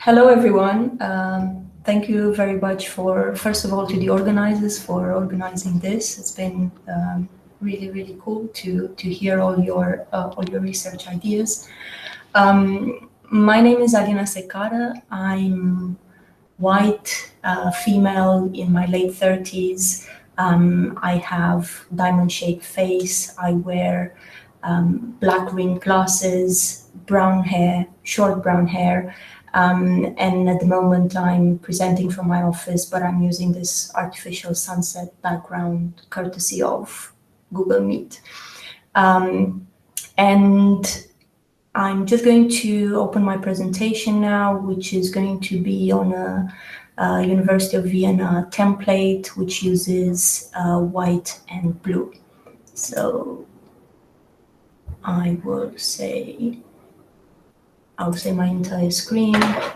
Hello, everyone. Thank you very much first of all, to the organizers for organizing this. It's been really cool to hear all your research ideas. My name is Alina Secada. I'm white, female in my late 30s. I have diamond-shaped face. I wear black rimmed glasses, brown hair, short brown hair. And at the moment I'm presenting from my office, but I'm using this artificial sunset background courtesy of Google Meet. And I'm just going to open my presentation now, which is going to be on a University of Vienna template, which uses white and blue. So I'll say my entire screen. I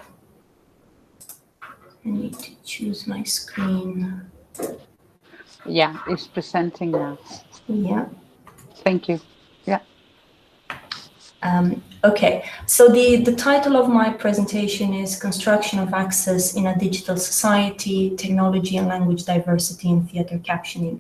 need to choose my screen. Yeah, it's presenting now. Yeah. Thank you. Yeah. Okay, so the title of my presentation is Construction of Access in a Digital Society, Technology and Language Diversity in Theatre Captioning.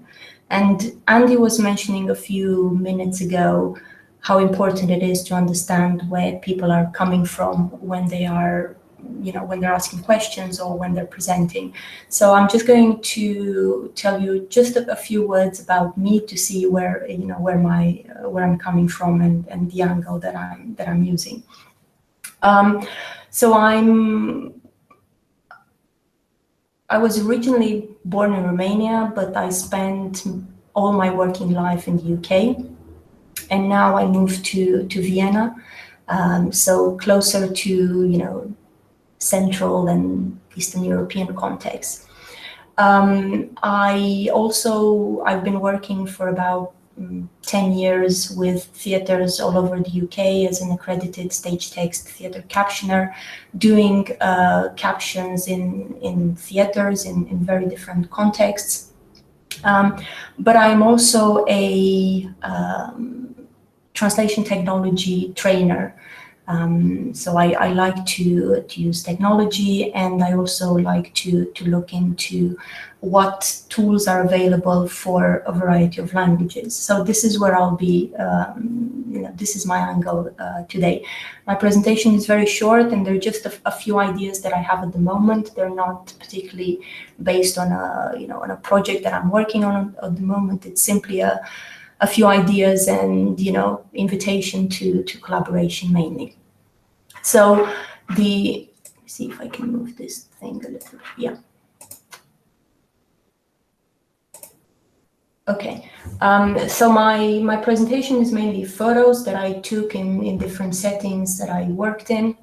And Andy was mentioning a few minutes ago how important it is to understand where people are coming from when they are, when they're asking questions or when they're presenting. So I'm just going to tell you just a few words about me to see where I'm coming from and the angle that I'm using. So I was originally born in Romania, but I spent all my working life in the UK. And now I moved to Vienna, so closer to, Central and Eastern European context. I've been working for about 10 years with theatres all over the UK as an accredited stage text theatre captioner, doing captions in theatres in very different contexts. But I'm also a translation technology trainer. So I like to use technology, and I also like to look into what tools are available for a variety of languages. So this is where I'll be, this is my angle today. My presentation is very short, and there are just a few ideas that I have at the moment. They're not particularly based on on a project that I'm working on at the moment. It's simply a few ideas and invitation to collaboration mainly. So let me see if I can move this thing a little. Yeah. Okay. So my presentation is mainly photos that I took in different settings that I worked in.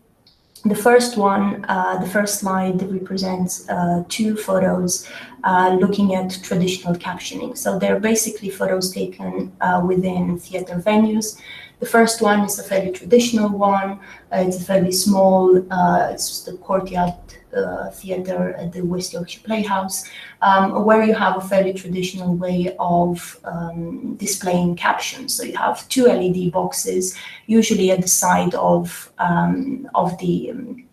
The first one, the first slide represents two photos looking at traditional captioning. So they're basically photos taken within theatre venues. The first one is a fairly traditional one. It's a fairly small, it's the Courtyard Theatre at the West Yorkshire Playhouse, where you have a fairly traditional way of displaying captions. So you have two LED boxes, usually at the side of the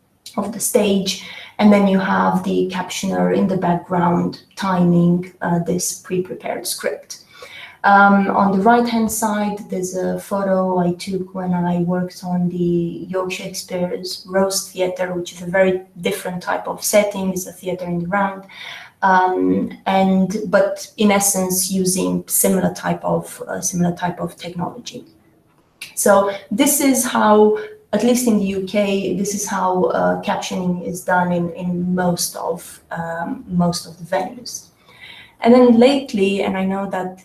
stage, and then you have the captioner in the background timing this pre-prepared script. On the right-hand side, there's a photo I took when I worked on the Yorkshire Experience Roast Theatre, which is a very different type of setting. It's a theatre in the round, but in essence using similar type of technology. So this is how, at least in the UK, this is how captioning is done in most of the venues. And then lately, and I know that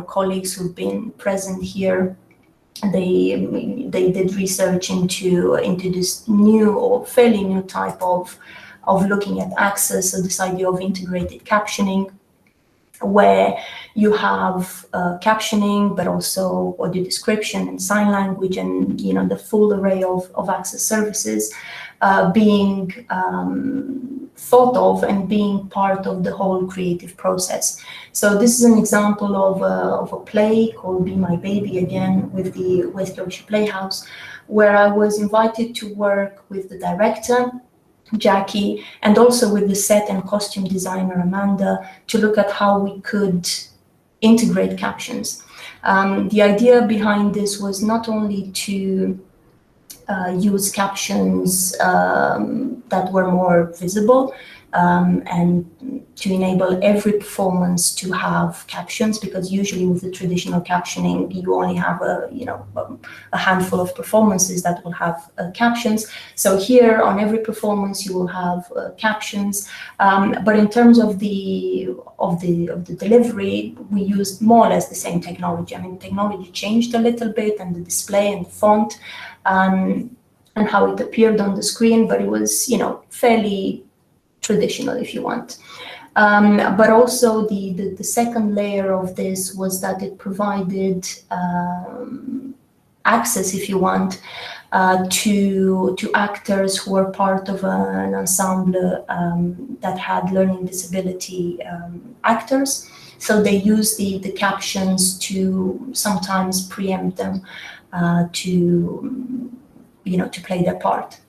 colleagues who've been present here, they did research into this new or fairly new type of looking at access. So this idea of integrated captioning, where you have captioning, but also audio description and sign language, and the full array of access services being thought of and being part of the whole creative process. So this is an example of a play called Be My Baby, again with the West Yorkshire Playhouse, where I was invited to work with the director Jackie, and also with the set and costume designer Amanda, to look at how we could integrate captions. The idea behind this was not only to use captions that were more visible, and to enable every performance to have captions, because usually with the traditional captioning you only have a handful of performances that will have captions. So here on every performance you will have captions, but in terms of the delivery, we used more or less the same technology. I mean, technology changed a little bit, and the display and the font, and how it appeared on the screen, but it was, fairly traditional, if you want. But also the second layer of this was that it provided access, if you want, to actors who were part of an ensemble that had learning disability actors. So they used the captions to sometimes preempt them to play their part.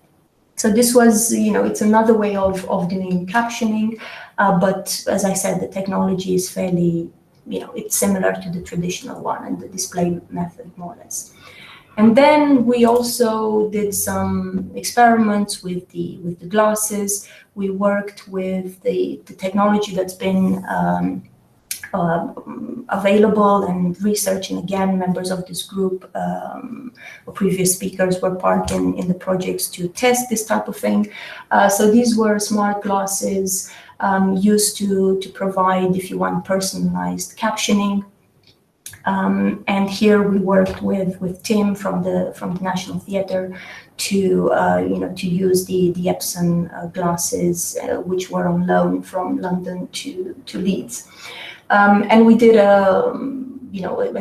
So this was, it's another way of doing captioning, but as I said, the technology is fairly, it's similar to the traditional one and the display method, more or less. And then we also did some experiments with the glasses. We worked with the technology that's been available, and researching, again, members of this group or previous speakers were part in the projects to test this type of thing. So these were smart glasses used to provide, if you want, personalized captioning. And here we worked with Tim from the National Theatre to use the Epson glasses, which were on loan from London to Leeds. And we did a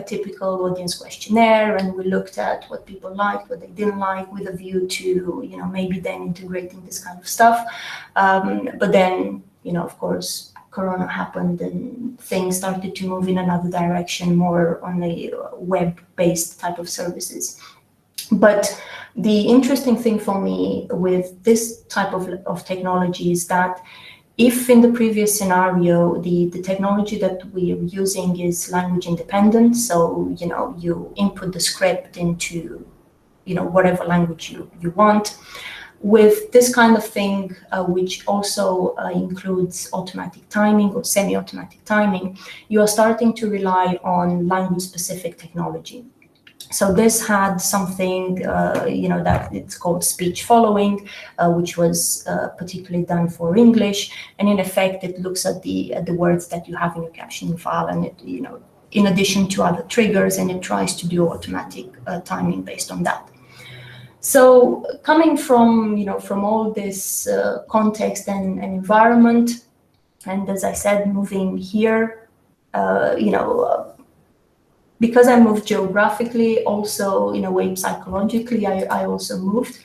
typical audience questionnaire, and we looked at what people liked, what they didn't like, with a view to, maybe then integrating this kind of stuff. But then, of course, Corona happened and things started to move in another direction, more on a web-based type of services. But the interesting thing for me with this type of technology is that if in the previous scenario, the technology that we're using is language independent, so, you input the script into, whatever language you want. With this kind of thing, which also includes automatic timing or semi-automatic timing, you are starting to rely on language-specific technology. So this had something, that it's called speech following, which was particularly done for English. And in effect, it looks at the words that you have in your captioning file, and it, in addition to other triggers, and it tries to do automatic timing based on that. So coming from, from all this context and environment, and as I said, moving here, because I moved geographically, also in a way psychologically, I also moved.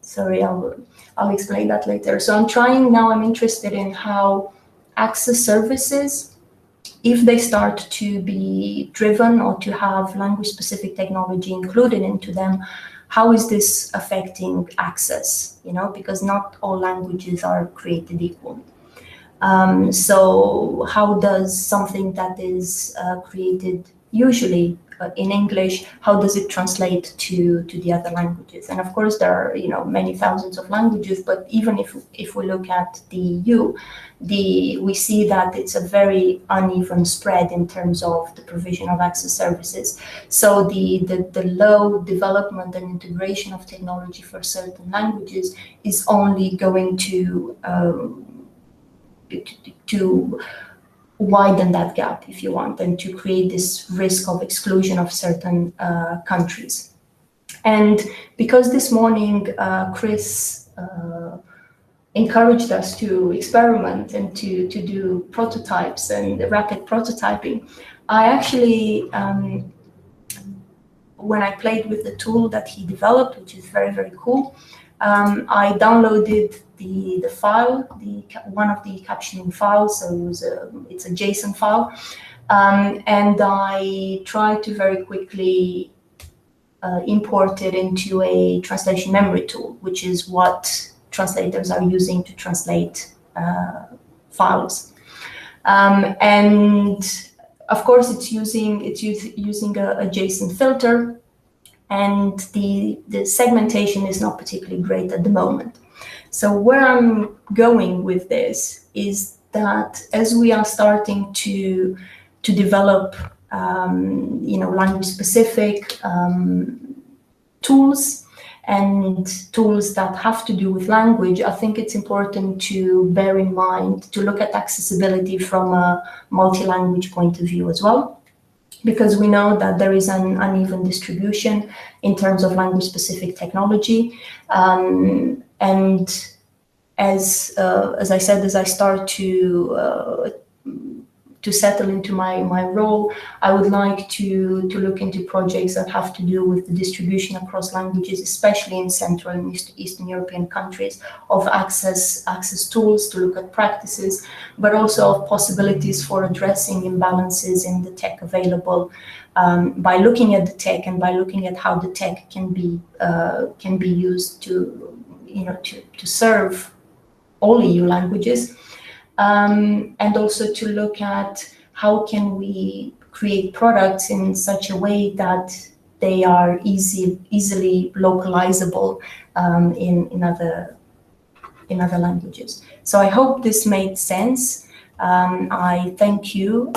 Sorry, I'll explain that later. So I'm interested in how access services, if they start to be driven or to have language-specific technology included into them, how is this affecting access? Because not all languages are created equal. So how does something that is created usually in English, how does it translate to the other languages? And of course, there are many thousands of languages, but even if we look at the EU, we see that it's a very uneven spread in terms of the provision of access services. So the low development and integration of technology for certain languages is only going to widen that gap, if you want, and to create this risk of exclusion of certain countries. And because this morning Chris encouraged us to experiment and to do prototypes and rapid prototyping, I actually, when I played with the tool that he developed, which is very, very cool, I downloaded the file, one of the captioning files, so it's a JSON file, and I tried to very quickly import it into a translation memory tool, which is what translators are using to translate files. And of course, it's using a JSON filter, and the segmentation is not particularly great at the moment. So where I'm going with this is that as we are starting to develop, language-specific tools and tools that have to do with language, I think it's important to bear in mind to look at accessibility from a multi-language point of view as well, because we know that there is an uneven distribution in terms of language-specific technology. And as I said, as I start to settle into my role, I would like to look into projects that have to do with the distribution across languages, especially in Central and Eastern European countries, of access tools to look at practices, but also of possibilities for addressing imbalances in the tech available, by looking at the tech and by looking at how the tech can be used to serve all EU languages. And also to look at how can we create products in such a way that they are easily localizable in other languages. So I hope this made sense. I thank you.